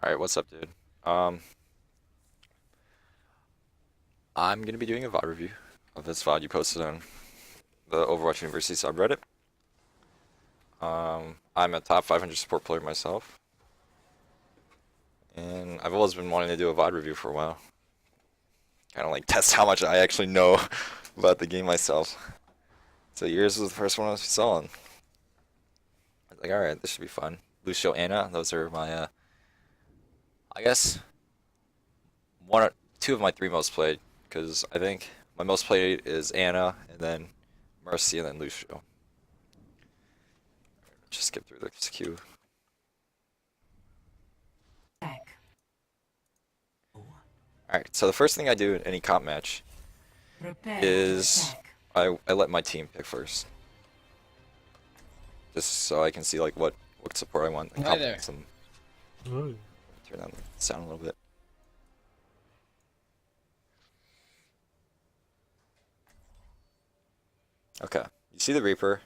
Alright, what's up, dude? I'm gonna be doing a VOD review of this VOD you posted on the Overwatch University subreddit. I'm a top 500 support player myself, and I've always been wanting to do a VOD review for a while. Kind of like test how much I actually know about the game myself. So yours was the first one I saw, and I was like, alright, this should be fun. Lucio, Anna, those are my, I guess, two of my three most played, because I think my most played is Anna, and then Mercy, and then Lucio. Just skip through this queue. Alright, so the first thing I do in any comp match is I let my team pick first. Just so I can see like what support I want and compliment them. Turn down the sound a little bit. Okay, you see the Reaper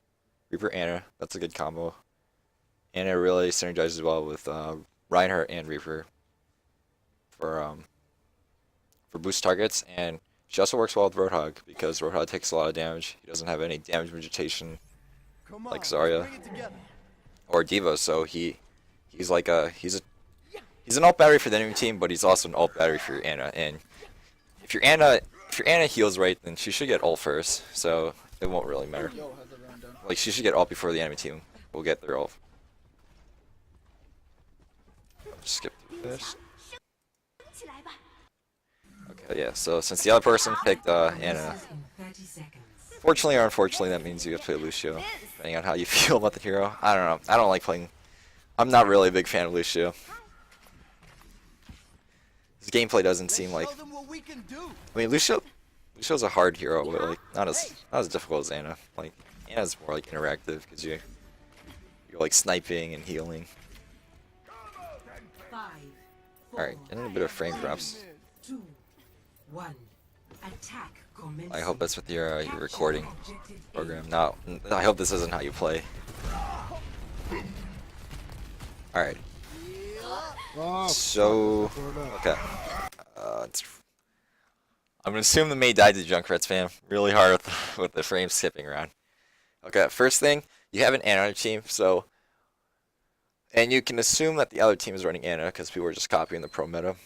Anna, that's a good combo. Anna really synergizes well with Reinhardt and Reaper for boost targets, and she also works well with Roadhog because Roadhog takes a lot of damage. He doesn't have any damage vegetation like Zarya or D.Va, so he's an alt battery for the enemy team, but he's also an alt battery for your Anna. And if your Anna heals right, then she should get ult first, so it won't really matter. Like she should get ult before the enemy team will get their ult. Just skip through this. Okay, yeah. So since the other person picked Anna, fortunately or unfortunately, that means you have to play Lucio, depending on how you feel about the hero. I don't know. I don't like playing. I'm not really a big fan of Lucio. His gameplay doesn't seem like. I mean, Lucio's a hard hero, but like not as difficult as Anna. Like Anna's more like interactive because you're like sniping and healing. All right, getting a bit of frame drops. I hope that's with your recording program. No, I hope this isn't how you play. All right. So okay. I'm gonna assume the May died to Junkrat spam really hard with the frame skipping around. Okay, first thing, you have an Anna on your team, so, and you can assume that the other team is running Anna because people are just copying the pro meta.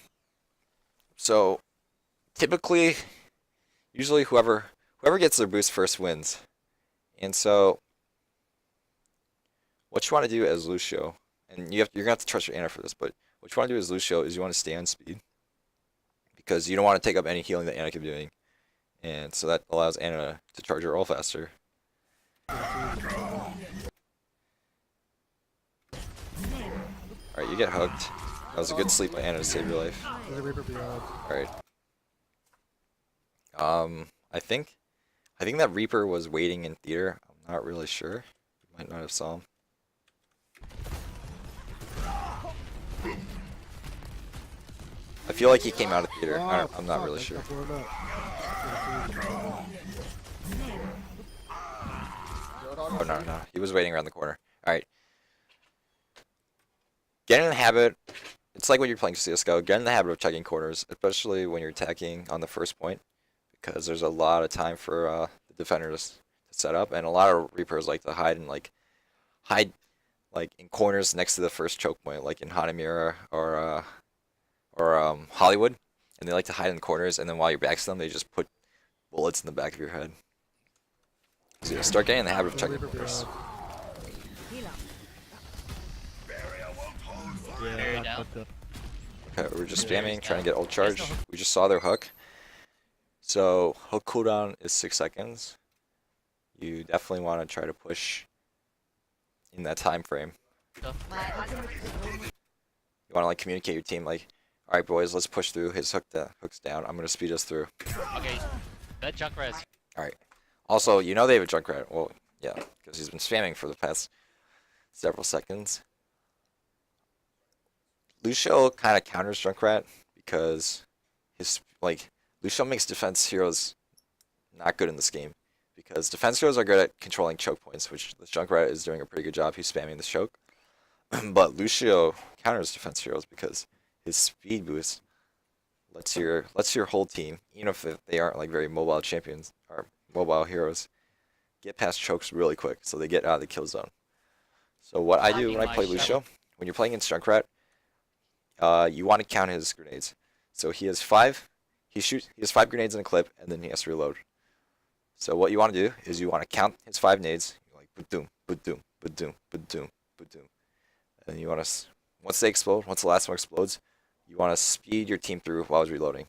So, typically, usually whoever gets their boost first wins. And so, what you want to do as Lucio, and you're gonna have to trust your Anna for this, but what you want to do as Lucio is you want to stay on speed because you don't want to take up any healing that Anna can be doing, and so that allows Anna to charge her ult faster. Alright, you get hooked. That was a good sleep by Anna to save your life. Alright. I think that Reaper was waiting in theater. I'm not really sure. You might not have saw him. I feel like he came out of theater. I'm not really sure. Oh no, he was waiting around the corner. Alright. Get in the habit, it's like when you're playing CSGO, get in the habit of checking corners, especially when you're attacking on the first point, because there's a lot of time for the defenders to set up, and a lot of Reapers like to hide in corners next to the first choke point, like in Hanamura or Hollywood, and they like to hide in the corners, and then while you're back to them, they just put bullets in the back of your head. So yeah, start getting in the habit of checking corners. Okay, we're just spamming, trying to get ult charge. We just saw their hook. So hook cooldown is 6 seconds. You definitely want to try to push in that time frame. You want to like communicate your team like, all right, boys, let's push through. His hook's down. I'm gonna speed us through. Okay, that Junkrat. All right. Also, you know they have a Junkrat. Well, yeah, because he's been spamming for the past several seconds. Lucio kind of counters Junkrat because Lucio makes defense heroes not good in this game because defense heroes are good at controlling choke points, which the Junkrat is doing a pretty good job. He's spamming the choke, but Lucio counters defense heroes because his speed boost lets your whole team, even if they aren't like very mobile champions or mobile heroes, get past chokes really quick, so they get out of the kill zone. So what I do when I play Lucio, when you're playing against Junkrat, you want to count his grenades. So he has 5. He has 5 grenades in a clip, and then he has to reload. So what you want to do is you want to count his 5 nades, like ba-doom, ba-doom, ba-doom, ba-doom, ba-doom, and you want to, once they explode, once the last one explodes, you want to speed your team through while he's reloading.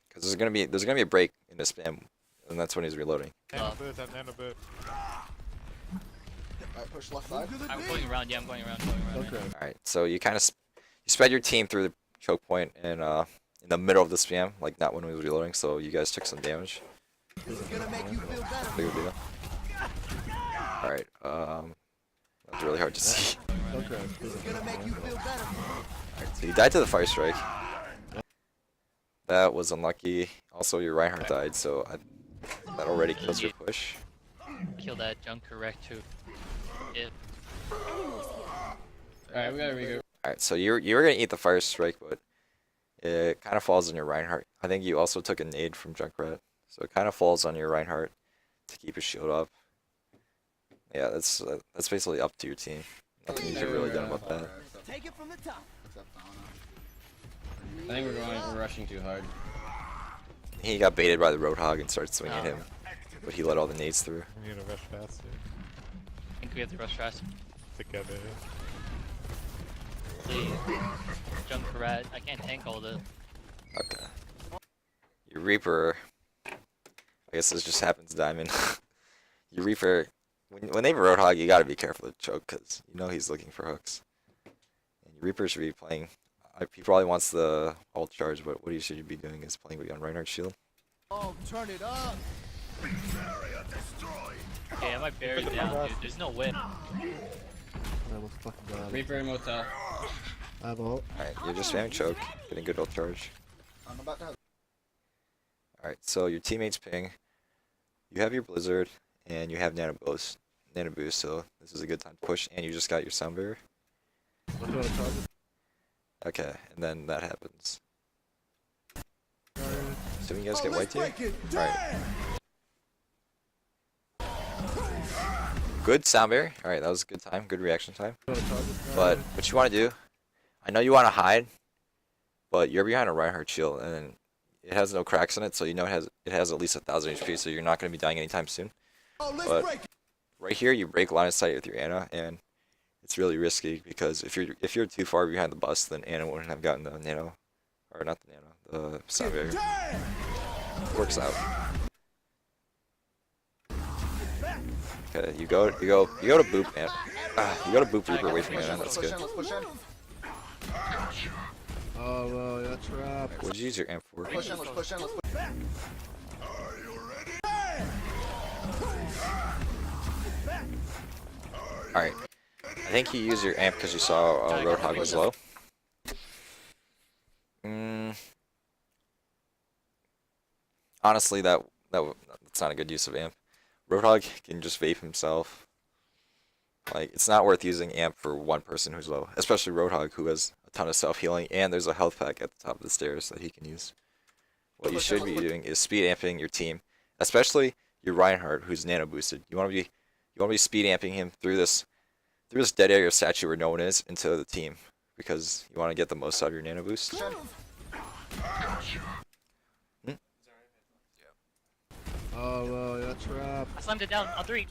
Because there's gonna be a break in the spam, and that's when he's reloading. Nano boot. Alright, push left side. I'm going around. Yeah, I'm going around. Okay. All right, so you kind of you spread your team through the choke point and in the middle of the spam, like not when he was reloading. So you guys took some damage. Big deal. All right, that was really hard to see. Okay. Alright, so you died to the fire strike. That was unlucky. Also, your Reinhardt died, so that already kills your push. Kill that Junkrat too. Yeah. Alright, we gotta regroup. Alright, so you were gonna eat the fire strike, but it kind of falls on your Reinhardt. I think you also took a nade from Junkrat, so it kind of falls on your Reinhardt to keep his shield up. Yeah, that's basically up to your team. Nothing you can really do about that. Take it from the top. I think we're rushing too hard. He got baited by the Roadhog and started swinging at him, but he let all the nades through. We need to rush faster. I think we have to rush fast. Together. Please. Junkrat. I can't tank all this. Okay. Your Reaper, I guess this just happens, Diamond. Your Reaper, when they have a Roadhog, you gotta be careful to choke, because you know he's looking for hooks. And your Reaper should be playing, he probably wants the ult charge, but what he should be doing is playing on Reinhardt's shield. Oh, turn it up. Okay, I might bear it down, dude. There's no way. Reaper and Motel. I have ult. Alright, you're just spamming choke, getting good ult charge. I'm about to have. Alright, so your teammates ping, you have your Blizzard, and you have Nano Boost, so this is a good time to push, and you just got your Sound Barrier. Okay, and then that happens. So you guys get white here? Alright. Good Sound Barrier. Alright, that was a good time, good reaction time. But what you want to do, I know you want to hide, but you're behind a Reinhardt shield, and it has no cracks in it, so you know it has at least 1,000 HP, so you're not going to be dying anytime soon. But right here, you break line of sight with your Ana, and it's really risky because if you're too far behind the bus, then Ana wouldn't have gotten the nano, or not the nano, the Sound Barrier. Works out. Okay, you go to boop, man. You go to boop Reaper away from Ana. That's good. Oh, well, that's trap. What'd you use your amp for? Push in, let's push in, let's push. Alright. I think you used your amp because you saw Roadhog was low. Honestly, that's not a good use of amp. Roadhog can just vape himself. Like, it's not worth using amp for one person who's low, especially Roadhog, who has a ton of self-healing, and there's a health pack at the top of the stairs that he can use. What you should be doing is speed amping your team, especially your Reinhardt, who's nano boosted. You want to be speed amping him through this dead area statue where no one is into the team, because you want to get the most out of your nano boost. Oh, well, that's trap. I slammed it down on 3.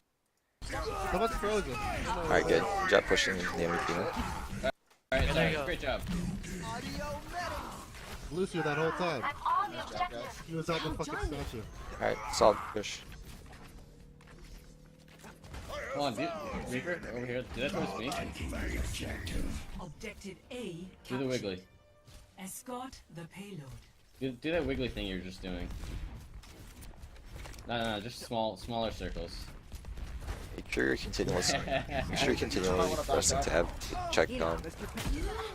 How about frozen? Alright, good. Good job pushing the MVP. Alright, there you nice. go. Great job. Lucio that whole time. He was at the fucking statue. Alright, solid push. Come on, dude. Reaper, over here. Do that towards me. Objective A. Do the wiggly. Escort the payload. Do that wiggly thing you were just doing. No, just smaller circles. Make sure you're continuously pressing tab to check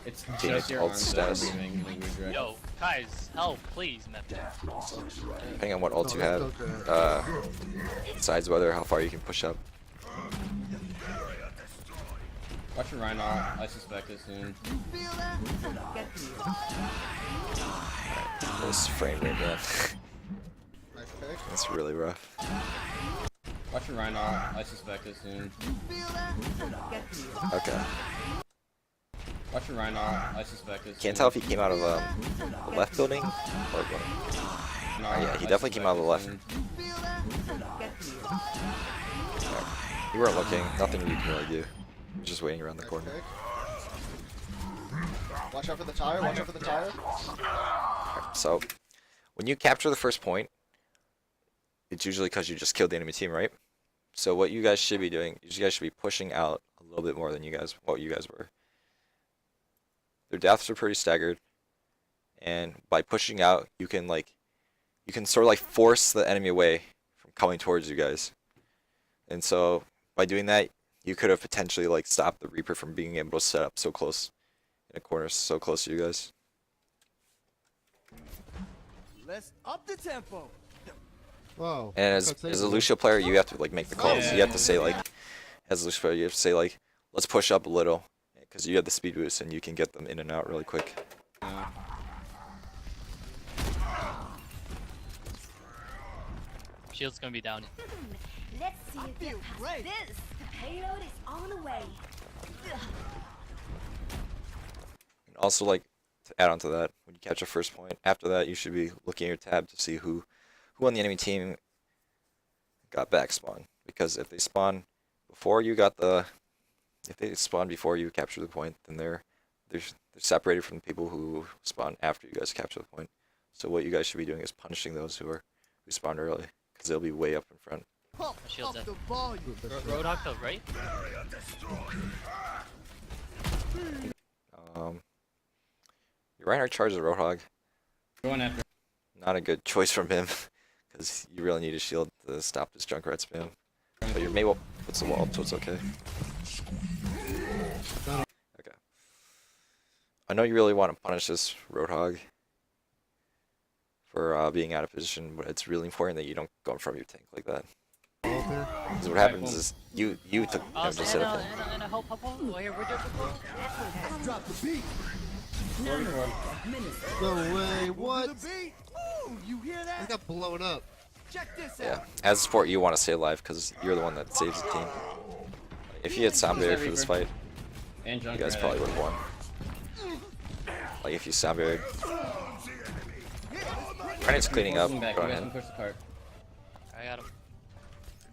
It's teammates' just your ult arms that are status. moving in a weird direction. Yo, guys, help, please, man. Depending on what ult you have, decides how far you can push up. Watch your Rhino. I suspect it soon. Feel that? Get through. This frame rate, man. Nice pick. It's really rough. Watch your Rhino. I suspect it soon. Feel that? Get through. Okay. Watch your Rhino. I suspect it soon. Can't tell if he came out of the left building or what. No, Oh, yeah, he I definitely came out of the left. suspect Feel that? Get through. You weren't looking. Nothing you can really do. You're just waiting around the Nice corner. pick. Watch out for the tire. Watch out for the tire. So, when you capture the first point, it's usually because you just killed the enemy team, right? So what you guys should be doing is you guys should be pushing out a little bit more than what you guys were. Their deaths are pretty staggered, and by pushing out, you can sort of like force the enemy away from coming towards you guys. And so by doing that, you could have potentially like stopped the Reaper from being able to set up so close in a corner, so close to you guys. Let's up the tempo. Whoa. And as a Lucio player, you have to like make the calls. Yeah. You have to say like, as a Lucio player, you have to say like, let's push up a little, because you have the speed boost and you can get them in and out really quick. Shield's gonna be down. Let's see if feel you pass great. this. The payload is on the way. And also, like, to add on to that, when you catch a first point, after that, you should be looking at your tab to see who on the enemy team got back spawn. Because if they spawn before you capture the point, then they're separated from the people who spawn after you guys capture the point. So what you guys should be doing is punishing those who spawned early, because they'll be way up in front. Pump Shield's up dead. the volume. Roadhog to the right. Your Reinhardt charges a Roadhog. Going after. Not a good choice from him, because you really need a shield to stop this Junkrat spam. But your Mabel puts the wall up, so it's okay. Okay. I know you really want to punish this Roadhog for being out of position, but it's really important that you don't go in front of your tank like that. Because what happens is you took him to set up. Anna, help. Oh, here, we're doing it. Drop the beat. No way. What? The beat. Ooh, you hear I that? got blown up. Check this Yeah. out. As a support, you want to stay alive because you're the one that saves the team. If you had Soundbarrier for this fight, And you guys probably would have won. Like if you Soundbarrier. Reinhardt's cleaning up. Push him back. Go You guys ahead. can push the cart. I got him.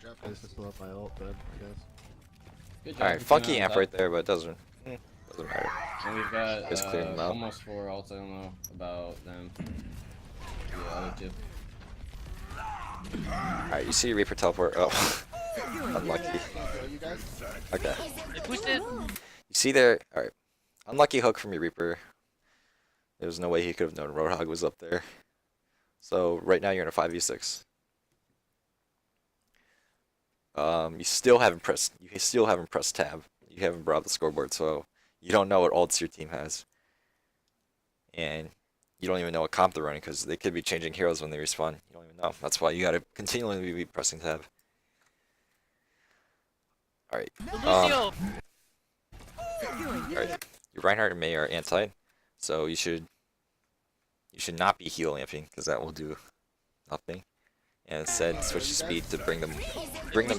Good job. I just still have my ult then, I guess. Good job. Alright, for funky keeping amp on right there, but it doesn't matter. And we've got Just clearing them out. almost 4 ults. I don't know about them. The other two. Alright, you see Reaper teleport. Oh, unlucky. You guys? Okay. They pushed it. You see there. Alright. Unlucky hook from your Reaper. There's no way he could have known Roadhog was up there. So right now you're in a 5v6. You still haven't pressed tab. You haven't brought up the scoreboard, so you don't know what ults your team has. And you don't even know what comp they're running because they could be changing heroes when they respawn. You don't even know. That's why you gotta continually be pressing tab. Alright. Lucio. Alright. Your Reinhardt and Mei are anti, so you should not be heal amping because that will do nothing. And instead switch to speed to bring them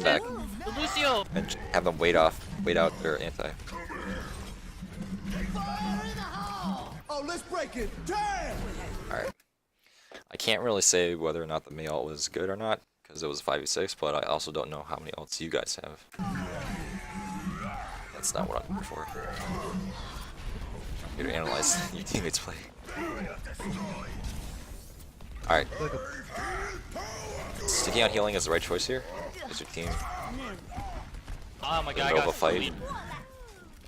back Lucio. and have them wait out their anti. Oh, let's break it. Damn. Alright. I can't really say whether or not the Mei ult was good or not because it was 5v6, but I also don't know how many ults you guys have. That's not what I'm looking for. I'm here to analyze your teammates' play. Alright. Sticking on healing is the right choice here. Is your team Oh my god, I Nova got fight?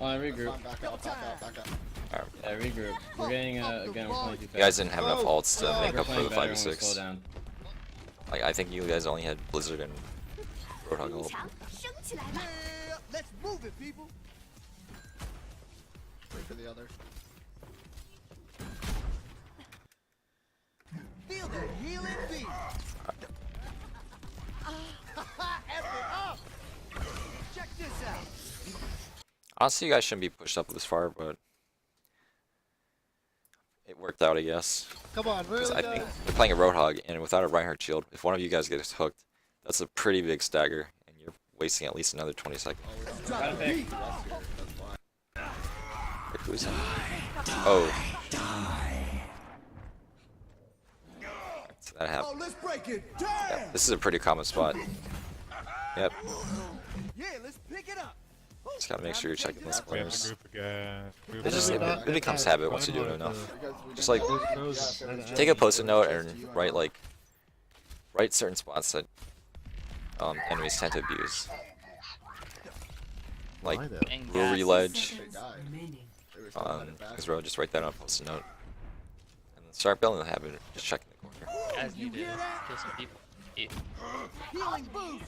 bullied. Regroup. Back out, back out, back out. Alright. Yeah, regroup. We're getting again. We're playing too fast. You guys didn't have enough ults to make We're up for playing the better when we slow 5v6. down. Like I think you guys only had Blizzard and Roadhog ult. 升起来吧！ Yeah, let's move it, people. Wait for the other. Feel the healing beat. F it up. Check this out. Honestly, you guys shouldn't be pushed up this far, but it worked out, I guess. Come on, Because really, I think guys? you're playing a Roadhog, and without a Reinhardt shield, if one of you guys gets hooked, that's a pretty big stagger, and you're wasting at least another 20 seconds. Gotta pick. Wait, who is that? Oh. So that happened. Oh, let's break it. Yeah, Damn! this is a pretty common spot. Yep. Yeah, let's pick it up. Just gotta make sure you're checking those We have to corners. group again. Group It's just, again. it becomes habit once you do it enough. Just like, Those- take a post-it note and write certain spots that enemies tend to abuse. Like, Why though? And Brewery gas. Ledge, Seconds remaining. Israel, just write that on a post-it note. And then start building the habit of just checking the corner. Guys need to kill some people. Eat. Healing boost.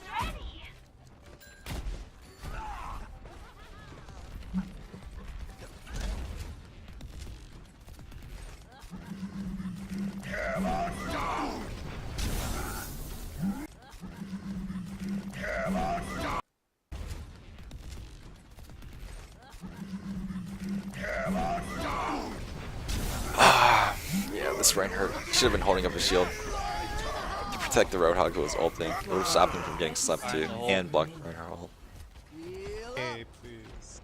Yeah, this Reinhardt should have been holding up his shield to protect the Roadhog who was ulting. It would have stopped him from getting slept to and blocked the Reinhardt ult. Hey, please.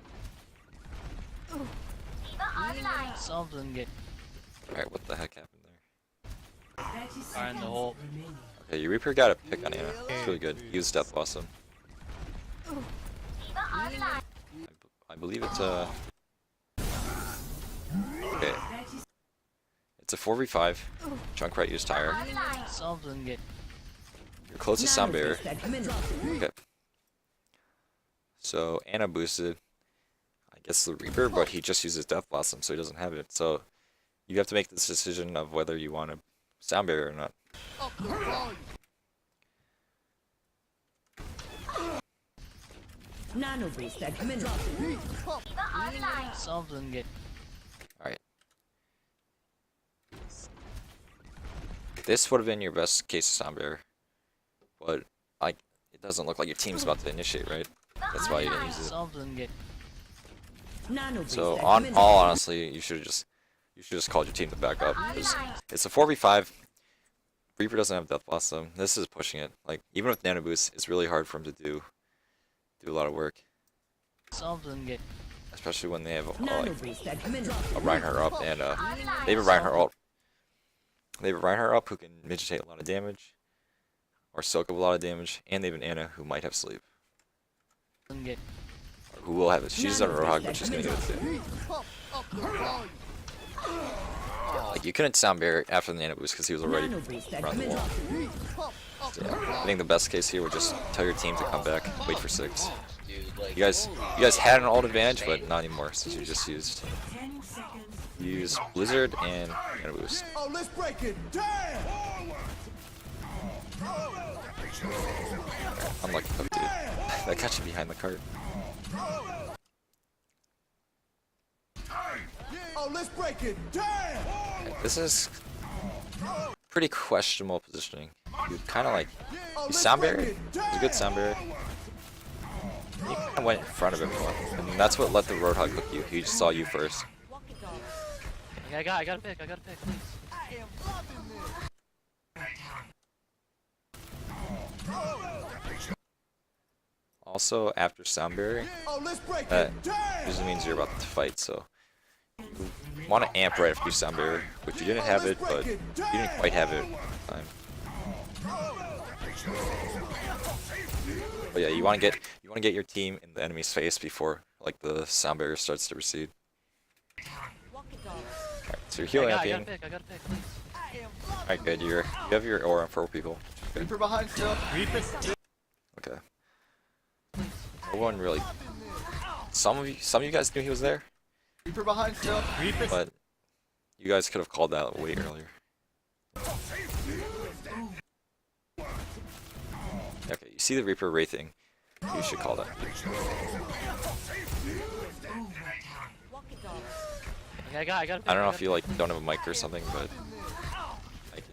Something get Alright, what the heck happened there? 30 fire in the seconds hole. remaining. Okay, your Reaper got a pick on Ana. It's really good. Use Death Blossom. I believe it's a... Okay, 30 it's a 4v5. Junkrat used Tire. Something get You're close to Sound Barrier. Okay. So Ana boosted, I guess, the Reaper, but he just uses Death Blossom, so he doesn't have it. So you have to make this decision of whether you want a Sound Barrier or not. Nano boost at minute. something get Alright. This would have been your best case of Sound Barrier, but like it doesn't look like your team's about to initiate, right? That's why you didn't use it. something get Nano boost So at on minute. all honestly, you should have just called your team to back up, because it's a 4v5. Reaper doesn't have Death Blossom. This is pushing it. Like even with Nano Boost, it's really hard for him to do a lot of work, something get especially when they have Nano like boost at minute. a Reinhardt up and they have a Reinhardt ult. They have a Reinhardt up who can mitigate a lot of damage, or soak up a lot of damage, and they have an Ana who might have sleep, get or who will have it. She's on a Roadhog, but she's gonna get it too. Like you couldn't Sound Barrier after the Nano Boost because he was already Nano boost at around the minute. wall. So, yeah, I think the best case here would just tell your team to come back, wait for 6. You guys had an ult advantage, but not anymore since you just used 10 seconds. Blizzard and Nano Boost. Oh, let's break it. Damn! Unlucky hook, dude. That got you behind the cart. Oh, let's break it. Damn! This is pretty questionable positioning. You kind of like Oh, you let's Sound break Barrier. it. It was a good Sound Barrier. You kind of went in front of everyone, and that's what let the Roadhog hook you. He just saw you first. okay, I got a pick, please. Also, after Sound Barrier, Oh, let's break that it. Damn! usually means you're about to fight. So you want to amp right after you Sound Barrier, which you didn't have it, but you didn't quite have it at the time. But yeah, you want to get your team in the enemy's face before like the Sound Barrier starts to recede. Alright, so you're healing I at got the a end. pick, please. Alright, good. You have your aura on 4 people. Okay. Reaper behind still. Reaper. Okay. No one really. Some of you guys knew he was there, Reaper behind still. Reaper. but you guys could have called that way earlier. Okay, you see the Reaper wraithing. You should call that. Okay, I got a pick. I don't know if you like don't have a mic or something, but I can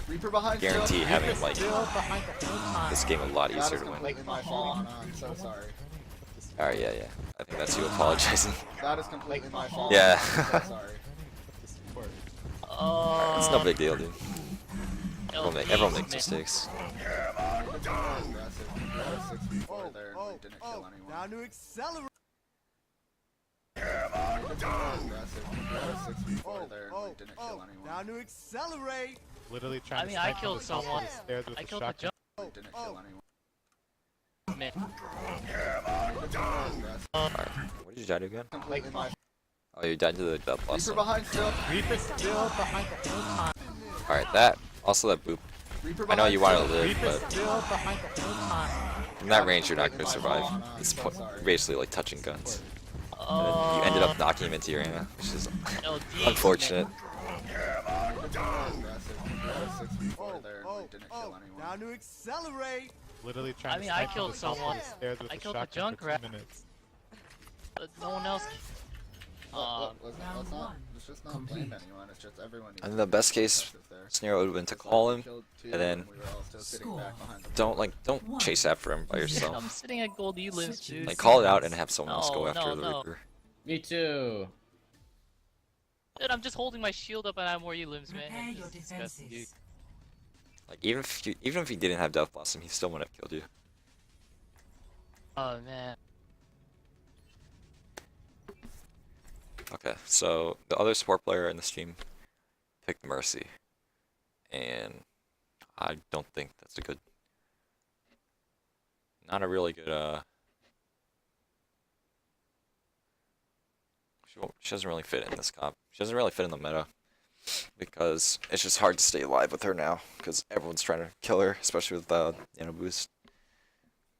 Reaper behind guarantee having a mic Still behind the whole time. this game a lot easier to win. My fault. I'm so sorry. Alright, yeah. I think that's you apologizing. That is completely my fault. Yeah. I'm so sorry. Alright, it's no big deal, dude. Oh, Everyone makes man. mistakes. Now to accelerate. Now to accelerate. Literally trying I to mean, I snipe killed the top of someone. the stairs with I the killed the shotgun. jump man. Alright, what did you die to again? Completely my Oh, you died to the death boss. Reaper behind still. Reaper's still behind the whole time. Alright, that. Also that boop. Reaper I know behind you want to still. live, Reaper's but still behind the whole time. from that range you're not going to survive. It's basically like touching guns. And you ended up knocking him into your Ana, which is LD, unfortunate. Now to accelerate. Literally trying I to mean, I snipe killed the top of someone. the stairs with I the killed the shotgun for Junkrat. 2 minutes. No one else. Let's just not blame anyone. It's just everyone. And the best case scenario would have been to call him, and then don't chase after him by I'm yourself. sitting at gold elims, dude. Like call it out and have someone else go No, after the no. Reaper. Me too. Dude, I'm just holding my shield up and I have more elims, man. Prepare your It's disgusting, dude. defenses. Like even if he didn't have Death Blossom, he still would have killed you. Oh man. Okay, so the other support player in the stream picked Mercy, and I don't think that's a good, not a really good. She doesn't really fit in this comp. She doesn't really fit in the meta because it's just hard to stay alive with her now because everyone's trying to kill her, especially with Nano Boost.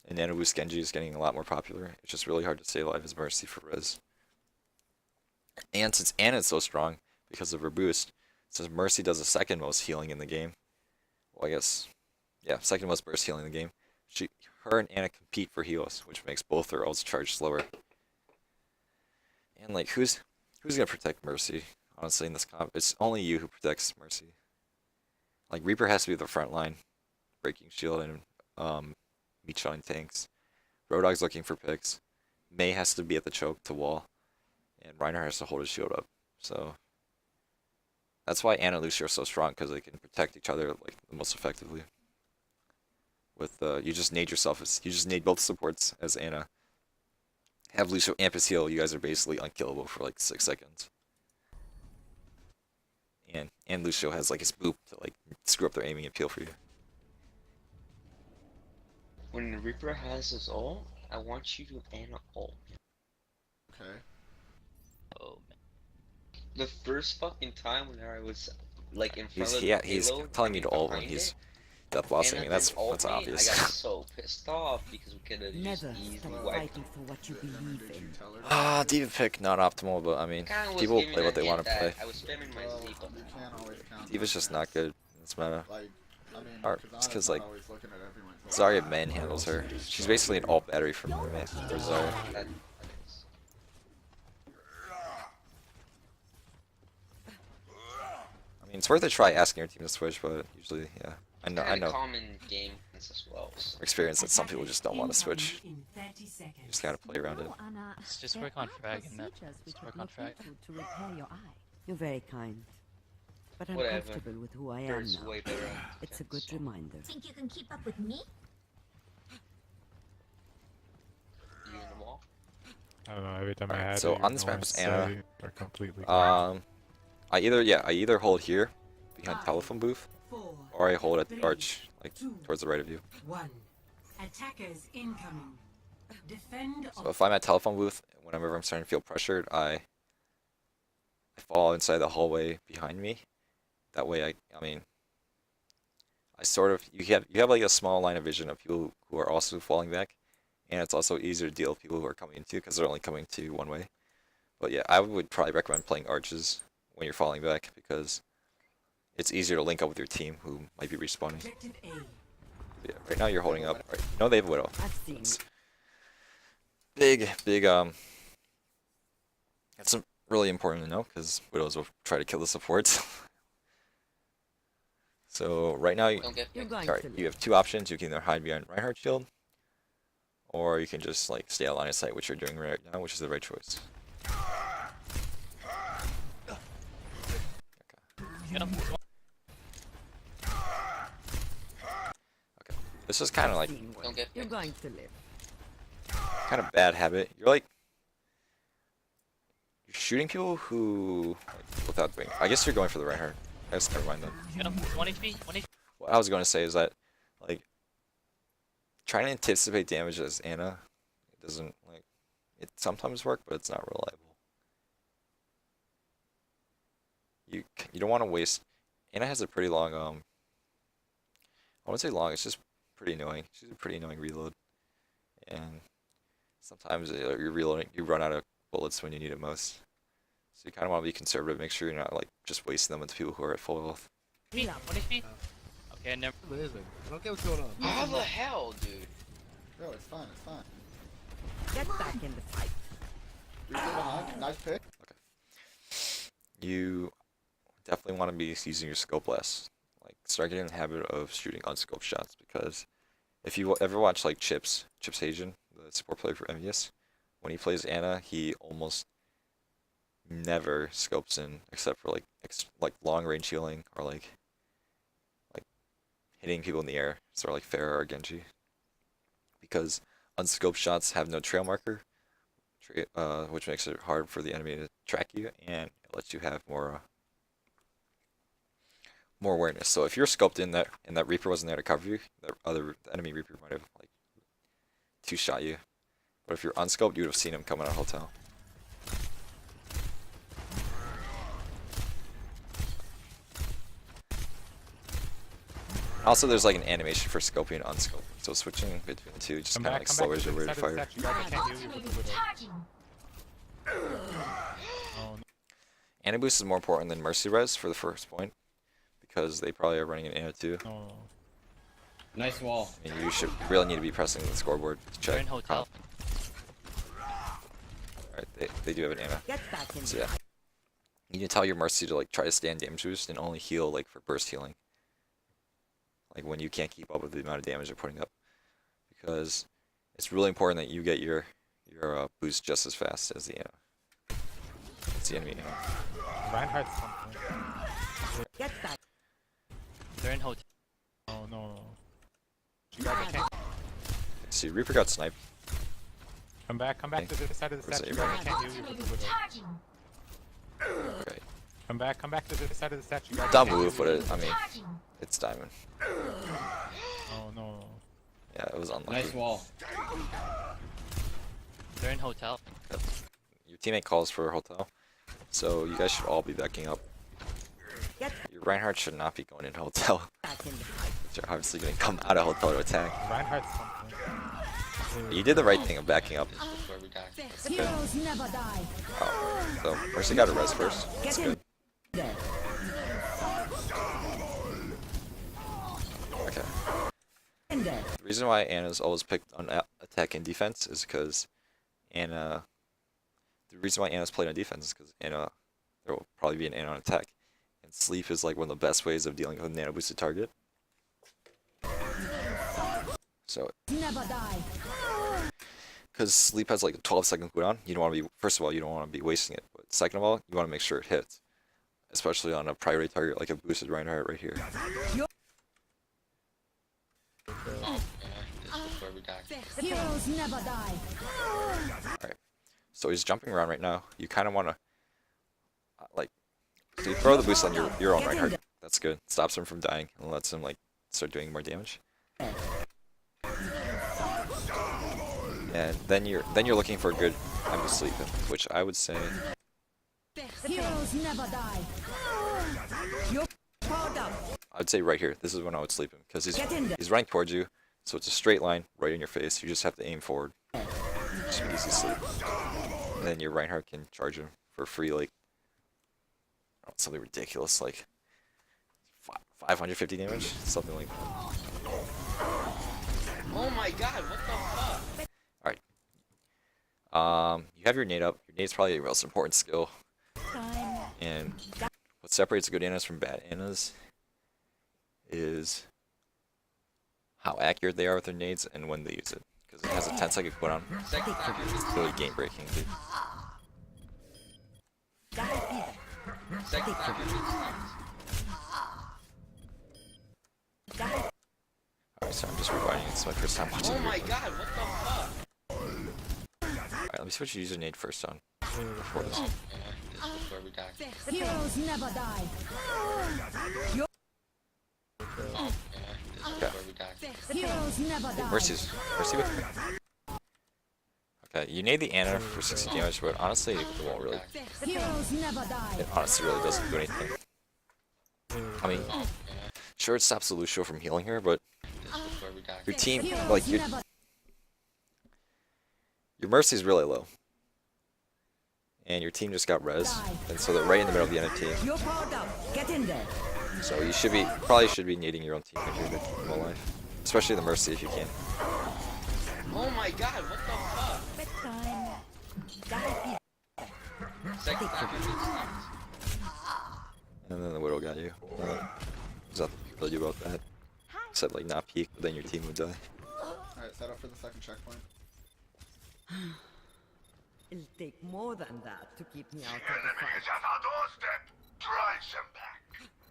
And Nano Boost Genji is getting a lot more popular. It's just really hard to stay alive as Mercy for Riz. And since Ana is so strong because of her boost, since Mercy does the second most healing in the game, well, I guess, yeah, second most burst healing in the game, her and Ana compete for heals, which makes both their ults charge slower. And like, who's gonna protect Mercy? Honestly, in this comp, it's only you who protects Mercy. Like Reaper has to be the front line, breaking shield and meat shotting tanks. Roadhog's looking for picks. Mei has to be at the choke to wall, and Reinhardt has to hold his shield up. So that's why Ana and Lucio are so strong, because they can protect each other like the most effectively. With you just nade yourself as you just nade both supports as Ana. Have Lucio amp his heal. You guys are basically unkillable for like 6 seconds. And Lucio has like his boop to like screw up their aiming and peel for you. When Reaper has his ult, I want you to Ana ult. Okay. Oh man. The first fucking time when I was like in front He's of the he's payload telling you to ult when behind he's it, Death Blossom. I Ana mean, that's didn't ult me, obvious. I got so pissed off because we could have just Never easily stop wiped. fighting for what you believe in. Ah, Diva pick not optimal, but I mean, Kinda was people giving play what a they hint want to that play. I was spamming my Z You button. can't always count. Diva's just not good in this meta. Like, I mean, Or- Kazana's it's 'cause, not like, always looking at everyone's Zarya manhandles her. She's basically an alt battery for Zarya. That is. I mean, it's worth a try asking your team to switch, but usually, yeah. I Kinda know. common game as well. So. Experience that some people just don't want to switch. In 30 You seconds. just gotta play around it. No, Anna. Let's just There work on are frag and that. procedures which Just work would on be frag. helpful to repair your eye. You're very kind. But I'm Whatever. comfortable with who I am There's now. way better. It's a options, good so. reminder. Think you can keep up with me? You in the wall? I don't know, every time I Alright, had so it, on this no map one is said Ana. it, or completely I either hold here, behind telephone booth, 4, or I hold at the arch, like towards the right of you. 1. Attackers incoming. Defend So if I'm at telephone booth, whenever I'm starting to feel pressured, I fall inside the hallway behind me. That way, I mean, I sort of you have like a small line of vision of people who are also falling back, and it's also easier to deal with people who are coming into because they're only coming to one way. But yeah, I would probably recommend playing arches when you're falling back because it's easier to link up with your team who might be respawning. Objective A. Yeah, right now you're holding up. Right, you know they have Widow. I've seen It's it. big. It's really important to know because Widows will try to kill the supports. So right now, Don't get You're picked. going sorry, to you have two options. You can either hide behind Reinhardt shield, or you can just like stay out line of sight, which you're doing right now, which is the right choice. Get him. Okay, this is kind of like Teamwork. Don't get You're picked. going to live. kind of bad habit. You're shooting people who like, without wing. I guess you're going for the Reinhardt. I guess never mind then. Get him. 1 HP. 1 HP. What I was going to say is that like trying to anticipate damage as Anna, it doesn't like it sometimes work, but it's not reliable. You don't want to waste. Anna has a pretty long I wouldn't say long. It's just pretty annoying. She's a pretty annoying reload, and sometimes you're reloading, you run out of bullets when you need it most. So you kind of want to be conservative. Make sure you're not like just wasting them with people who are at full health. 1 HP. Okay, never. Amazing. I don't get what's going on. How the hell, dude? Bro, it's fine, it's fine. Get back in the fight. Reaper behind, nice pick. You definitely want to be using your scope less. Like start getting in the habit of shooting unscoped shots, because if you ever watch like Chips Hagen, the support player for Envious, when he plays Anna, he almost never scopes in except for like long range healing or like hitting people in the air, sort of like Pharah or Genji, because unscoped shots have no trail marker, which makes it hard for the enemy to track you, and it lets you have more awareness. So if you're scoped in that and that Reaper wasn't there to cover you, the enemy Reaper might have like two-shot you. But if you're unscoped, you would have seen him coming out of hotel. Also, there's like an animation for scoping and unscoping, so switching between the two just kind of like slowers your rate of fire. Anna boost is more important than Mercy Res for the first point, because they probably are running an Anna too. Oh. Nice wall. And you should really need to be pressing the scoreboard to They're check. in hotel. Alright, they do have an Anna. Get back in So the yeah, you need to tell your Mercy to like try to stand damage boost and only heal like for burst healing. Like when you can't keep up with the amount of damage they're putting up, because it's really important that you get your boost just as fast as the enemy. Reinhardt's something. Get back. They're in hotel. Oh no. You guys can't. See, Reaper got sniped. Come back to the side of the Where's statue. the You guys can't heal you with the widow. Okay, Come back to the side of the statue. You guys dumb can't heal move, you but with the widow. it's diamond. Oh no. Yeah, it was unlucky. Nice wall. They're in hotel. Your teammate calls for a hotel, so you guys should all be backing up. Get Your Reinhardt should not be going in hotel. back in the fight. They're obviously going to come out of hotel to attack. Reinhardt's something. You did the right thing of backing up. This is where we die. Heroes never die. Oh, so Mercy got a res first. That's Get in good. there. Okay. In there. The reason why Anna's always picked on attack and defense is because Anna. The reason why Anna's played on defense is because Anna. There will probably be an Anna on attack, and sleep is like one of the best ways of dealing with a nano boosted target. So, Never die. because sleep has like a 12-second cooldown, you don't want to be. First of all, you don't want to be wasting it. But second of all, you want to make sure it hits, especially on a priority target like a boosted Reinhardt right here. Oh, yeah. This is where we die. Heroes never die. So he's jumping around right now. You kind of want to, like, so you throw the boost on your own Reinhardt. That's good. Stops him from dying and lets him like start doing more damage. And then you're looking for a good time to sleep in, which I would say Heroes never die. Powered up. I'd say right here. This is when I would sleep him, because Get in there. he's running towards you, so it's a straight line right in your face. You just have to aim forward. Just an easy sleep. And then your Reinhardt can charge him for free, like something ridiculous, like 550 damage, something like that. Oh my god, what the fuck? You have your nade up. Your nade's probably your most important skill. And what separates good Annas from bad Annas is how accurate they are with their nades and when they use it. Because it has a 10-second cooldown. It's really game breaking, dude. Alright, so I'm just rewinding. It's my first time watching. Oh my god, what the fuck? Alright, let me switch to username first on. Before this. Yeah, this is where we die. Heroes never die. Yeah, this is where we die. Heroes never die. Mercy with me. Okay, you need the Ana for 60 damage, but honestly, it won't really. Heroes never die. It honestly really doesn't do anything. I mean, sure it stops the Lucio from healing her, but This is where we die. your team, Heroes like never your Mercy's really low, and your team just got res, and so they're right in the middle of the enemy team. You're powered up. Get in there. So you should be probably should be needing your own team if you're gonna keep them alive, especially the Mercy if you can. Oh my god, what the fuck? Second time I did sneeze. And then the Widow got you. There's nothing you can really do about that, except like not peek, but then your team would die. Alright, set up for the second checkpoint. It'll take more than that to keep me out of the fight.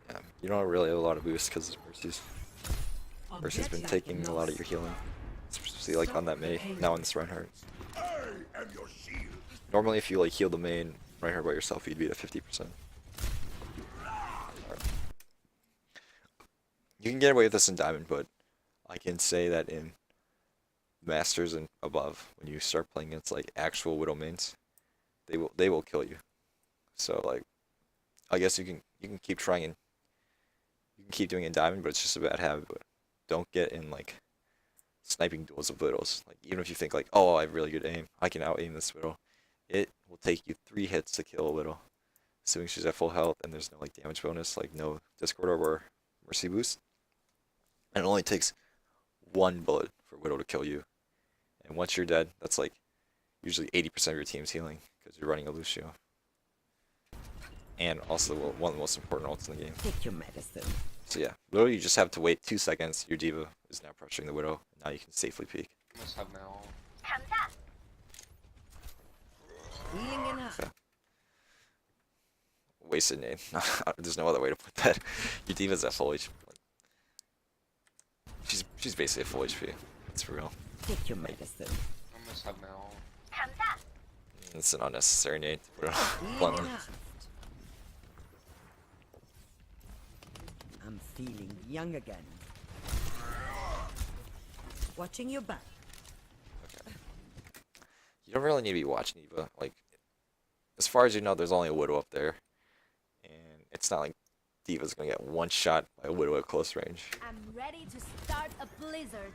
Yeah, you don't really have a lot of boost because Mercy's. Mercy's been taking a lot of your healing, especially like on that Mei. Now on this Reinhardt. Normally, if you like heal the main Reinhardt by yourself, you'd be at 50%. You can get away with this in Diamond, but I can say that in Masters and above, when you start playing against like actual Widow mains, they will kill you. So like, I guess you can keep trying and you can keep doing it in Diamond, but it's just a bad habit. But don't get in like sniping duels of Widows. Like even if you think like, oh, I have really good aim, I can out aim this Widow. It will take you 3 hits to kill a Widow, assuming she's at full health and there's no like damage bonus, like no Discord or Mercy boost. And it only takes 1 bullet for Widow to kill you. And once you're dead, that's like usually 80% of your team's healing because you're running a Lucio. And also one of the most important ults in the game. Take your medicine. So yeah, literally you just have to wait 2 seconds. Your D.Va is now pressuring the Widow. And now you can safely peek. I must have my own. Healing in her. Okay. Wasted nade. There's no other way to put that. Your D.Va's at full HP. She's basically at full HP. That's for real. Take your medicine. I must have my own. It's an unnecessary nade to put on Healing bluntly. enhanced. I'm feeling young again. Watching your back. Okay. You don't really need to be watching D.Va. Like, as far as you know, there's only a Widow up there. And it's not like D.Va's gonna get one shot by a Widow at close range. I'm ready to start a blizzard.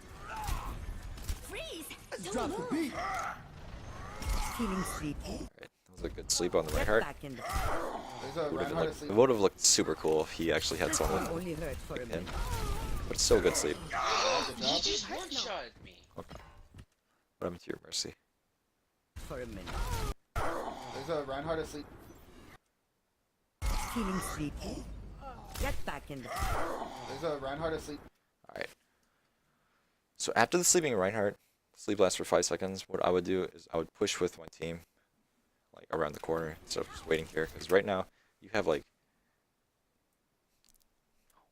Freeze! Let's drop the beat. Feeling sleepy. Alright, that was a good sleep on the Get Reinhardt. back in the There's a Reinhardt asleep. It would have looked super cool if he actually had someone only hurt for a him. minute. But it's still a good sleep. Good He job. just one-shotted me. Okay. What happened to your Mercy? For a minute. There's a Reinhardt asleep. Feeling sleepy. Get back in the There's a Reinhardt asleep. Alright. So after the sleeping Reinhardt, sleep lasts for 5 seconds, what I would do is I would push with my team like around the corner instead of just waiting here. Because right now you have like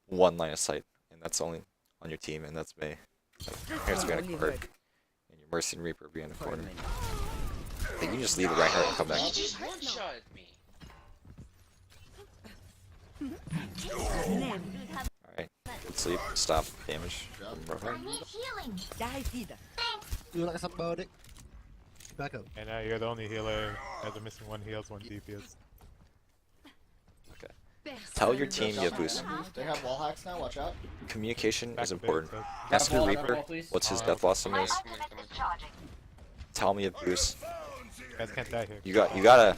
1 line of sight, and that's only on your team, and that's Mei. Like, here's behind a only corner, hurt and your Mercy and Reaper behind the for a corner. minute. Like, you can just leave the Reinhardt and come back. He just one-shotted me. Alright. Good sleep. Stop damage from Reinhardt. Die, Tida. Do like somebody. Back up. And you're the only healer. As a missing 1 heals, 1 DPS. Okay. Tell your team you have boost. They have wall hacks now, watch out. Communication Back is a bit, important. so- Ask your Grab Reaper wall, please. what's his death loss is. Come on. Tell me you have boost. You guys can't die here. You gotta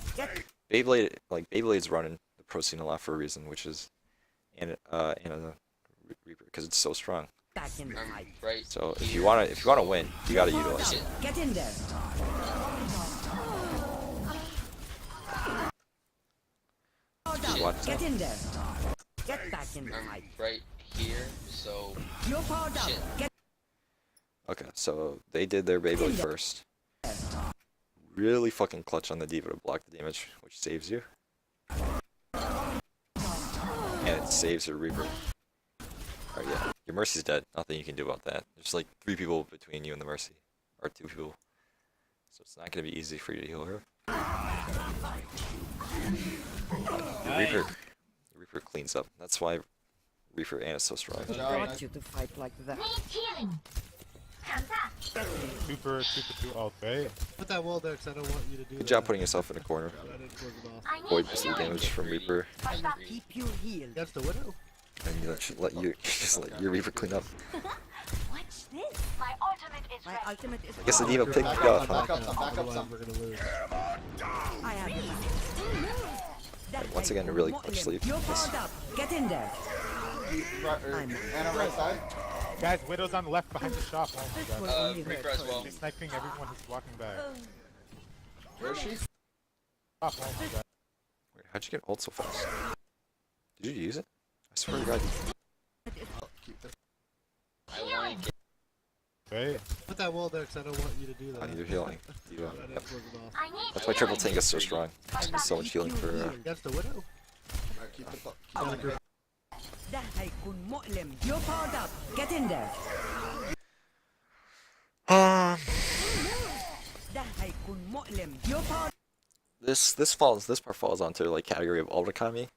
Beyblade, like Beyblade's running the pro scene a lot for a reason, which is in a Reaper because it's so strong. Back in the I'm fight. right. So if here. you wanna win, you gotta utilize it. Get in there. What? Get in there. Get back in the I'm fight. right here, so You're powered up. Shit. Get Okay, so they did their Beyblade first. Really fucking clutch on the Diva to block the damage, which saves you. And it saves your Reaper. Alright, yeah. Your Mercy's dead. Nothing you can do about that. There's like 3 people between you and the Mercy. Or 2 people. So it's not going to be easy for you to heal her. The Reaper cleans up. That's why Reaper Anna's so strong. brought you to fight like that. Super 2 ult, right? Put that wall there, because I don't want you to do Good job putting yourself in a corner. I didn't close it off. Avoid most of the damage from Reaper. I will keep you healed. That's the widow. And you just let your Reaper clean up. Watch this. My ultimate is My ultimate is. I guess the Diva picked you up, huh? Back up some. We're gonna lose. I have it. Right, once again, a really clutch sleep. You're powered up. Get in there. Anna, right side. Guys, Widow's on the left behind the shop. Oh my Will god. only hurt Reaper as well. She's sniping everyone who's walking back. Where is she? Shop, oh my god. Wait, how'd you get ult so fast? Did you use it? I swear to God. I want to Right? Put that wall there, because I don't want you to do that. I need your healing. Diva. I didn't Yep. close it off. That's why triple tank is so strong. There's so much healing for. That's the widow. Alright, keep the دهي يكون مؤلم. You're powered up. Get in there. دهي يكون مؤلم. You're powered. This part falls onto like category of ult economy,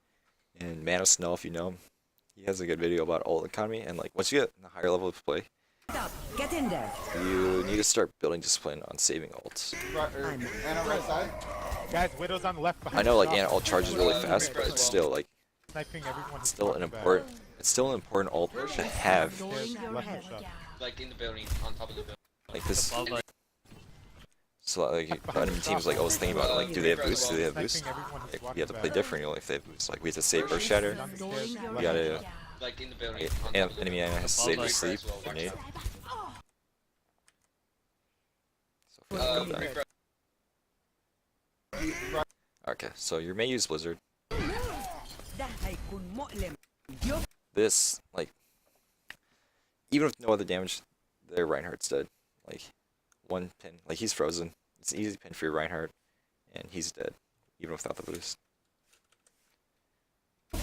and Man of Snow, if you know him, he has a good video about ult economy. And like once you get a higher level of play, up. Get in there. you need to start building discipline on saving ults. Anna, right side. Guys, Widow's on the left behind I know the like shop. Anna ult charges really fast, but it's still like Sniping everyone who's still an walking back. important ult to have. Ignoring your Left head. shop. like in the building, on top of the building. Like this. Above us. So like the enemy team's like always thinking about like, do they have boost? Do they have boost? Sniping everyone who's Like, walking you have to play back. different, you know, if they have boost. Like we have to save Burst Shatter. Ignoring your We gotta. head. Like in the building, Like, on top of the enemy building. Anna has to save their sleep. Grenade. So if we go back. Reaper Okay, so you may use Blizzard. دهي يكون مؤلم. You're This, like, even with no other damage, their Reinhardt's dead. Like, one pin. Like, he's frozen. It's an easy pin for your Reinhardt, and he's dead, even without the boost.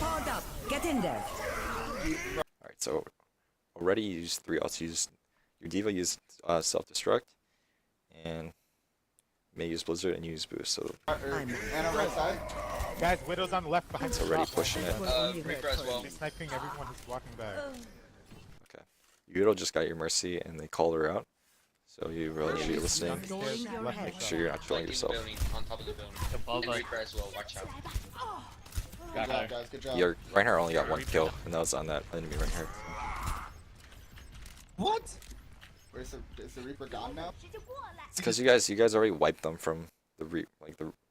powered up. Get in there. Alright, so already you used 3 ults. Your Diva used self-destruct, and may use Blizzard and use boost. So Anna, right side. Guys, Widow's on the left behind it's the already shop. pushing it. Will only hurt Reaper as well. She's sniping everyone who's walking back. Okay. Yudo just got your Mercy, and they called her out. So you really need to be listening. Ignoring your Left head. Make sure you're not like trolling in the yourself. building, on top of the building. Above And us. Reaper as well, watch out. Good job, guys. Good job. Your Reinhardt only got 1 kill, and that was on that enemy Reinhardt. What? Where's is the Reaper gone now? It's because you guys already wiped them from the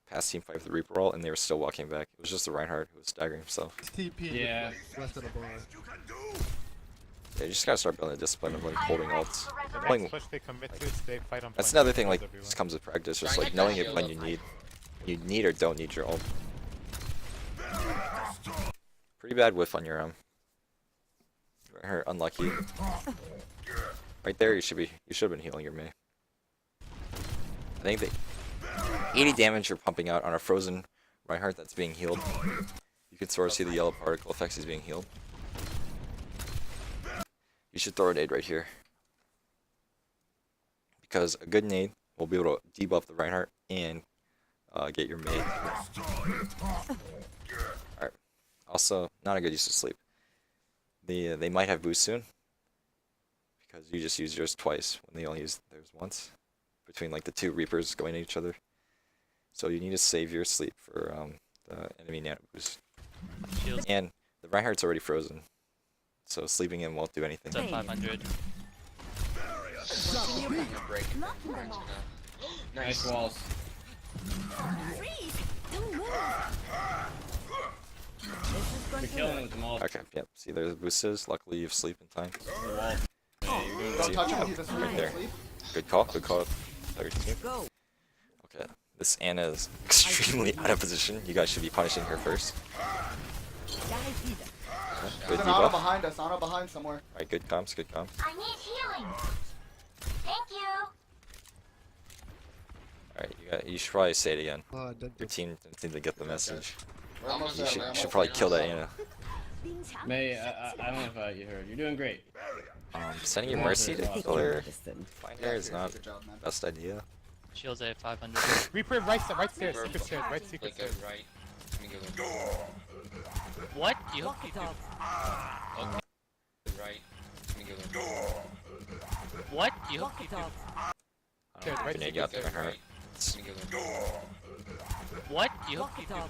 past team fight with the Reaper ult, and they were still walking back. It was just the Reinhardt who was staggering himself. TP. Yeah. Rest of the bar. Yeah, you just gotta start building a discipline of like holding ults. The Playing, next push they commit to is they fight on that's point another thing. Like everyone. just comes with practice, just like knowing it when you need or don't need your ult. Pretty bad whiff on your Reinhardt, unlucky. Right there, you should have been healing your Mei. I think that 80 damage you're pumping out on a frozen Reinhardt that's being healed. You can sort of see the yellow particle effects he's being healed. You should throw a nade right here. Because a good nade will be able to debuff the Reinhardt and get your Mei. Alright. Also, not a good use of sleep. They might have boost soon. Because you just used yours twice when they only used theirs once. Between like the 2 Reapers going at each other. So you need to save your sleep for the enemy nano boost. Shields And the Reinhardt's already frozen. So sleeping in won't do anything. at 500. Break. Nice walls. Freeze! Don't move! This is going to Killing hurt. with them all. Okay, yep. See, there's the boost is. Luckily, you have sleep in time. Don't See? touch him. He's asleep. Right there. Asleep. Good call. Good call. 13. Go. Okay. This Anna is extremely out of position. You guys should be punishing her first. دهي فيدك. Okay, good There's an auto debuff. behind us. Auto behind somewhere. Alright, good comms. Good comms. I need healing! Alright, you should probably say it again. Don't Your team didn't seem to get the message. We're almost You there, should, man. you should probably kill that Ana. May, I don't know if you heard. You're doing great. Sending your Yeah, Mercy that's to awesome. kill her Distant. find her is not Good job, man. the best idea. Shields at 500. Reaper, right stairs, secret stairs, right secret Like stairs. right. Let me go there. What? You Lock hope it you off. Right. Let me go there. What? You hope Lock you it off. Stairs, right Grenade secret got there, stairs. hurt. Let me go there. What? You hope Lock you it off.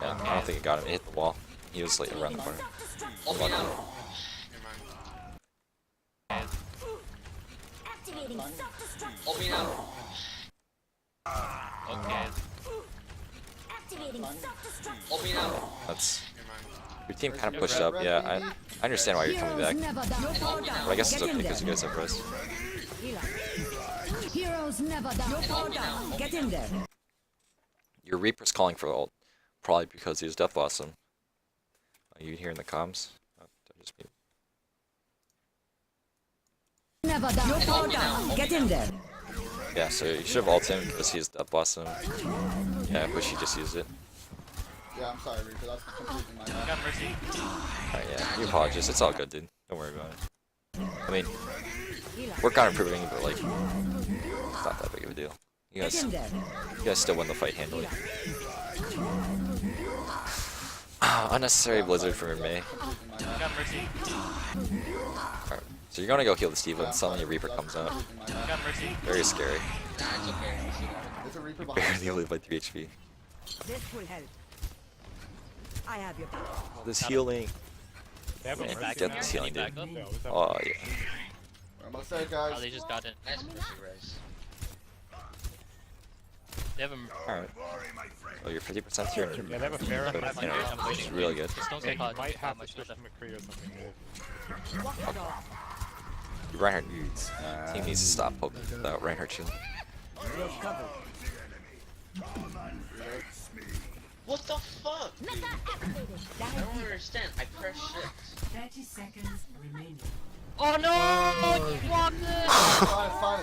Yeah, I don't think it got him. It hit the wall. He was like around the corner. Hold me now. Never mind. Activating self-destruct. Hold me now. Okay. Activating self-destruct. Hold me now. That's Never mind. your team kind of pushed up. Yeah, I understand why you're coming back. But I guess it's okay because you guys have rest. Heroes never die. You're powered down. Get in there. Your Reaper's calling for ult, probably because he was Death Blossom. You can hear in the comms. Oh, did I just mute? Never die. You're powered down. Get in there. Yeah, so you should have ulted him because he's Death Blossom. Yeah, but she just used it. Yeah, I'm sorry, Reaper. That's completely my bad. Got Mercy. Alright, yeah, you apologize. It's all good, dude. Don't worry about it. I mean, work on improving, but like, it's not that big of a deal. You Get guys, in there. you guys still win the fight handily. Unnecessary blizzard for May. Got Mercy. Alright, so you're gonna go heal the Steve and suddenly your Reaper comes out. Got Mercy. Very scary. Nah, it's okay. There's a Reaper behind Barely only by 3 HP. This will help. I have your back. This healing. They have a Yeah, Mercy get now? this healing, Back dude. up? Yeah, what's that? Oh yeah. We're almost there, Oh, guys. they just got in. Nice mercy res. They have a. Alright. Oh, you're 50% here. Yeah, they have a Pharah. Good, But you know, I'm which is waiting. really good. Just don't yeah, get caught. you might That have to much switch left. to McCree or something good. Lock it off. Reinhardt needs. Team needs to stop poking without Reinhardt shield. You're covered. What the fuck? Dude? Meta activated. I don't understand. I pressed shift. 30 seconds remaining. Oh no! You blocked it!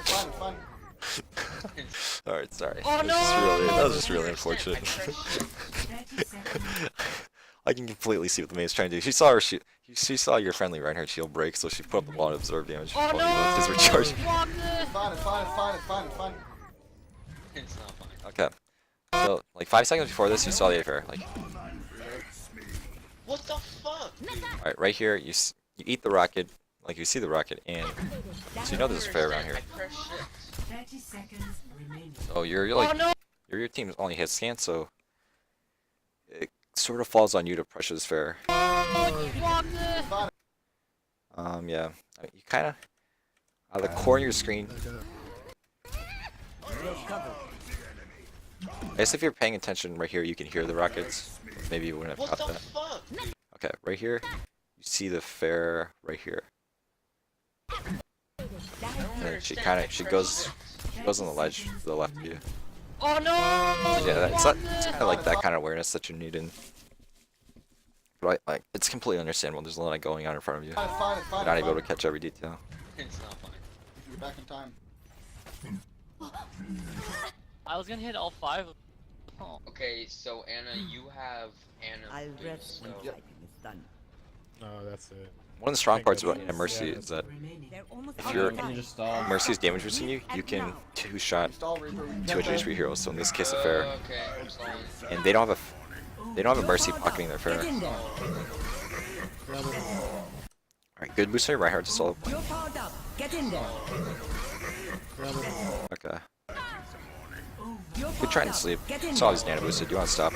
It's fine. Alright, sorry. Oh, That was just I really don't understand. unfortunate. I pressed shift. I can completely see what the main's trying to do. She saw her she saw your friendly Reinhardt shield break, so she put up a lot of absorb damage Oh while he left his recharge. You blocked it! It's fine. It's not fine. Okay. So, like 5 seconds before this, you saw the affair. Like, What the fuck? alright, right here, you eat the rocket, like you see the rocket, and so you know there's a fair around here. I pressed shift. 30 seconds remaining. So you're like, Oh no! your team only hits scan, so it sort of falls on you to pressure this fair. You blocked it! Yeah, I mean, you kind of out of the corner of your screen. You're covered. I guess if you're paying attention right here, you can hear the rockets. Maybe you wouldn't have What caught the that. fuck? Okay, right here, you see the fair right here. And then she goes on the ledge to the left of you. Oh no! Yeah, it's kind of like that kind of awareness that you need in. But like, it's completely understandable. There's a lot going on in front of you. You're not able to catch every detail. It's not fine. You're back in time. I was gonna hit all 5. Oh. Okay, so Anna, you have Anna. I'll dude, rest when so- fighting is done. No, that's it. One of the strong parts about Ana Mercy is that They're almost if out you're of Can you time. just stall? Mercy's damage boosting you, you can two-shot Stall Reaper. 200 HP heroes. So in this case, a fair, Okay, I'm sorry. and they don't have a Mercy pocketing their fair. Get in there. Alright, good booster. Reinhardt to solo. You're powered up. Get in there. Okay. You're Good powered try to up. sleep. Get in Saw there. his nano boosted. You want to stop?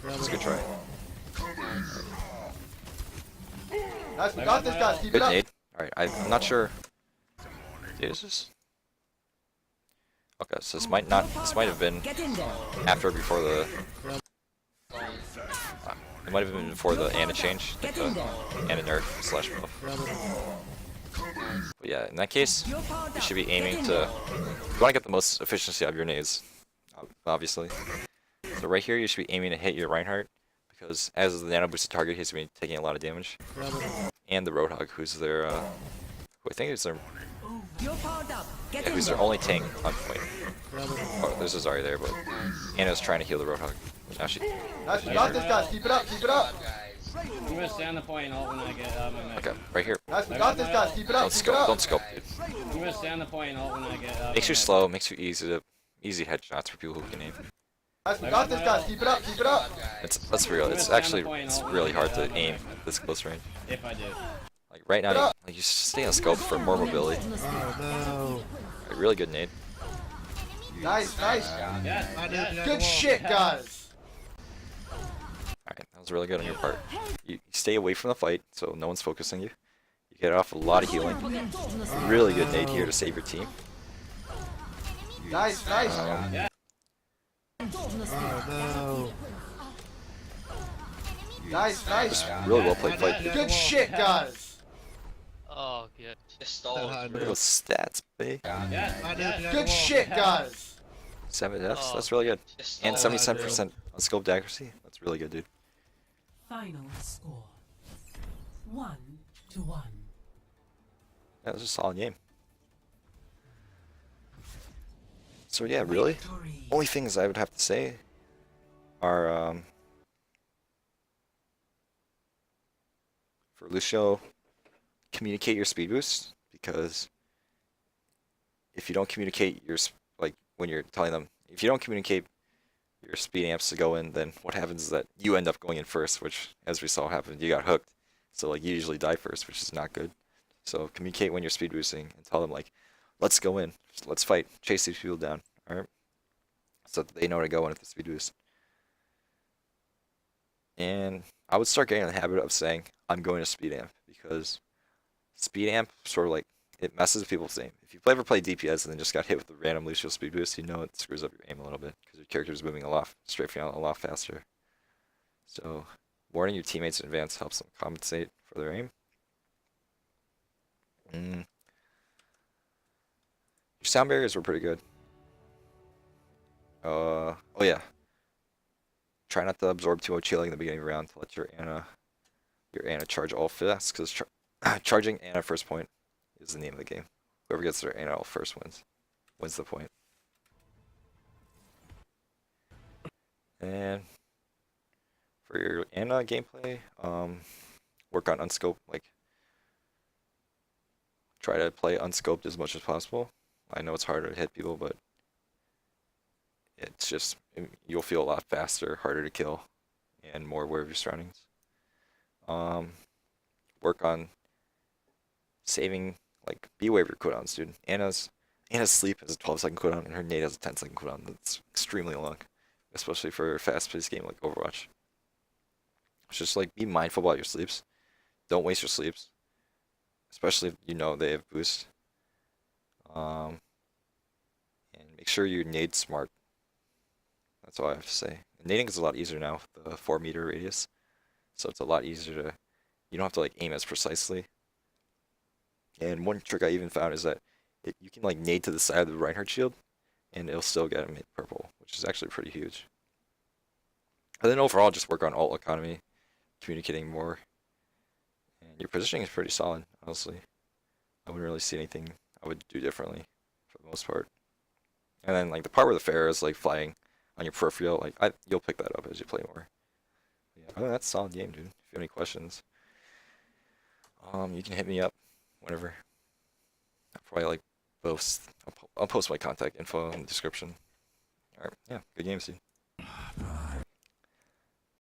That's a good try. Nice, we got this, guys. Keep it Good up. nade. Alright, I'm not sure. Yeah, is this? Okay, so this might have been Get in there. after or before the. It might have been before the Ana change, like Get in the there. Ana nerf slash buff. But yeah, in that case, You're powered you up. should be Get aiming in to. there. You want to get the most efficiency out of your nades, obviously. So right here, you should be aiming to hit your Reinhardt, because as the nano boosted target, he's going to be taking a lot of damage. And the Roadhog, who's their, who I think is their. You're powered up. Get Yeah, in who's their there. only tank on point. Oh, there's a Zarya there, but Anna's trying to heal the Roadhog. Now she. Nice, we got this, guys. Keep it up, keep it up. I'm gonna stay on the point and ult when I get my mech. Okay, right here. Nice, we got this, guys. Keep it up, Don't keep it scope. up. Don't scope, dude. I'm gonna stay on the point and ult when I get Makes you my mech. slow. Makes you easy headshots for people who can aim. Nice, we got this, guys. Keep it up, keep it up. That's real. It's actually really hard to aim at this close range. If I do. Like right now, like you stay on scope for more mobility. Oh Like, really good nade. Nice, nice. Yeah. Good shit, guys. Alright, that was really good on your part. You stay away from the fight, so no one's focusing you. You get off a lot of healing. Really good nade here to save your team. Nice, nice. no. Nice, nice. Really well played fight. Good shit, guys. Oh, good. Just stall. Real stats, babe. Good shit, guys. 7 deaths, that's really good. Just And stall. 77% on scoped accuracy. That's really good, dude. Final score. 1-1. That was a solid game. So yeah, really, Victory. only things I would have to say are for Lucio, communicate your speed boost, because if you don't communicate your like when you're telling them, if you don't communicate your speed amps to go in, then what happens is that you end up going in first, which, as we saw happen, you got hooked. So like you usually die first, which is not good. So communicate when you're speed boosting and tell them like, let's go in, let's fight, chase these people down, all right? So that they know to go in with the speed boost. And I would start getting in the habit of saying, I'm going to speed amp, because speed amp sort of like, it messes with people's aim. If you've ever played DPS and then just got hit with a random Lucio speed boost, you know it screws up your aim a little bit, because your character is moving a lot, strafing out a lot faster. So warning your teammates in advance helps them compensate for their aim. Your sound barriers were pretty good. Oh yeah. Try not to absorb too much healing in the beginning of the round to let your Ana charge all fast, because charging Ana first point is the name of the game. Whoever gets their Ana all first wins the point. And for your Ana gameplay, work on unscope, like try to play unscoped as much as possible. I know it's harder to hit people, but it's just, you'll feel a lot faster, harder to kill, and more aware of your surroundings. Work on saving, like, be aware of your cooldowns, dude. Ana's sleep has a 12-second cooldown, and her nade has a 10-second cooldown. That's extremely long, especially for a fast-paced game like Overwatch. It's just like, be mindful about your sleeps. Don't waste your sleeps, especially if you know they have boost. And make sure you nade smart. That's all I have to say. Nading is a lot easier now with the 4-meter radius, so it's a lot easier to, you don't have to like aim as precisely. And one trick I even found is that you can like nade to the side of the Reinhardt shield, and it'll still get him hit purple, which is actually pretty huge. And then overall, just work on ult economy, communicating more, and your positioning is pretty solid, honestly. I wouldn't really see anything I would do differently for the most part. And then like the part where the Pharah is like flying on your peripheral, like you'll pick that up as you play more. Yeah, I think that's a solid game, dude. If you have any questions, you can hit me up whenever. I'll probably like post. I'll post my contact info in the description. All right, yeah, good games, dude.